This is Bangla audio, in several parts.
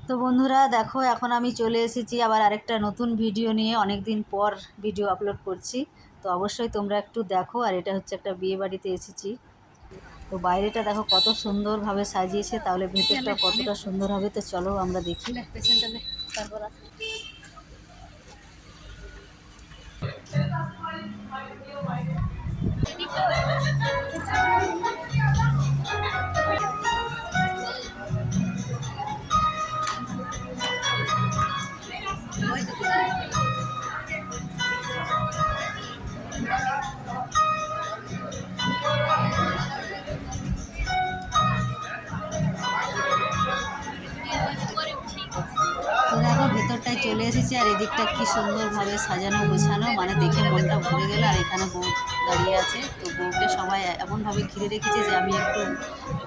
তো বন্ধুরা দেখো, এখন আমি চলে এসেছি আবার আরেকটা নতুন ভিডিও নিয়ে। অনেক দিন পর ভিডিও আপলোড করছি, তো অবশ্যই তোমরা একটু দেখো। আর এটা হচ্ছে একটা বিয়ে বাড়িতে এসেছি। তো বাইরেটা দেখো কত সুন্দরভাবে সাজিয়েছে, তাহলে ভেতরটা কতটা সুন্দর হবে। তো চলো আমরা দেখি। তারপর তো দেখো ভেতরটায় চলে এসেছি, আর এদিকটা কি সুন্দরভাবে সাজানো গোছানো, মানে দেখে মনটা ভরে গেল। আর এখানে বউ দাঁড়িয়ে আছে, তো বউকে সবাই এমনভাবে ঘিরে রেখেছে যে আমি একটু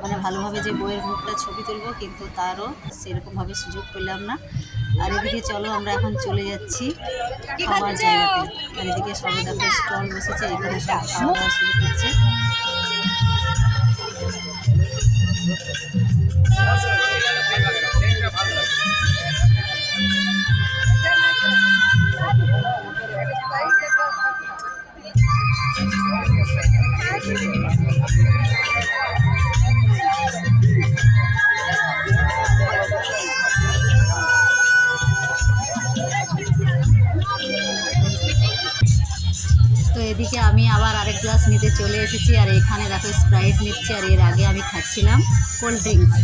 মানে ভালোভাবে যে বউয়ের মুখটা ছবি তুলবো, কিন্তু তারও সেরকমভাবে সুযোগ পেলাম না। আর এদিকে চলো আমরা এখন চলে যাচ্ছি খাওয়ার জায়গাতে। আর এদিকে সবাই দেখো স্টল বসেছে, এখানে সব খাওয়া দাওয়া শুরু করছে। তো এদিকে আমি আবার আরেক গ্লাস নিতে চলে এসেছি, আর এখানে দেখো স্প্রাইট নিচ্ছি। আর এর আগে আমি খাচ্ছিলাম কোল্ড ড্রিঙ্কস।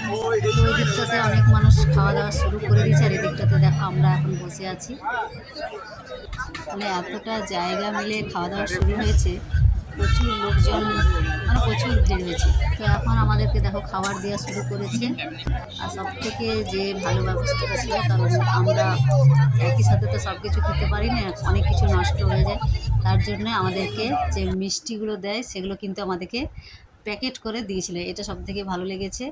তো ওই দিকটাতে অনেক মানুষ খাওয়া দাওয়া শুরু করে দিয়েছে, আর এই দিকটাতে দেখো আমরা এখন বসে আছি। মানে এতটা জায়গা মিলে খাওয়া দাওয়া শুরু হয়েছে, প্রচুর লোকজন, মানে প্রচুর ভিড় হয়েছে। তো এখন আমাদেরকে দেখো খাবার দেওয়া শুরু করেছে। আর সব থেকে যে ভালো ব্যবস্থাটা ছিল, কারণ আমরা একই সাথে তো সব কিছু খেতে পারি না, অনেক কিছু নষ্ট হয়ে যায়। তার জন্য আমাদেরকে যে মিষ্টিগুলো দেয় সেগুলো কিন্তু আমাদেরকে প্যাকেট করে দিয়েছিল, এটা সব থেকে ভালো লেগেছে।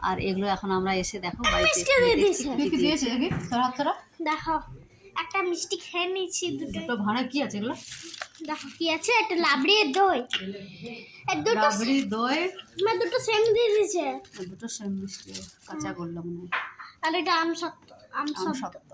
আর এগুলো এখন আমরা এসে দেখো বাড়িতে দেখো একটা মিষ্টি খেয়ে নিচ্ছি। দুটো ভাড়া কি আছে এগুলো? দেখো কি আছে, একটা লাবড়ি দই, দুটো রাবড়ি দই, দুটো সেম দিয়ে দিয়েছে। দুটো সেম মিষ্টি কাঁচা করলাম মনে হয়। আর এটা আম সত্ত্ব, আম আম সত্ত্ব। সত্ত্ব।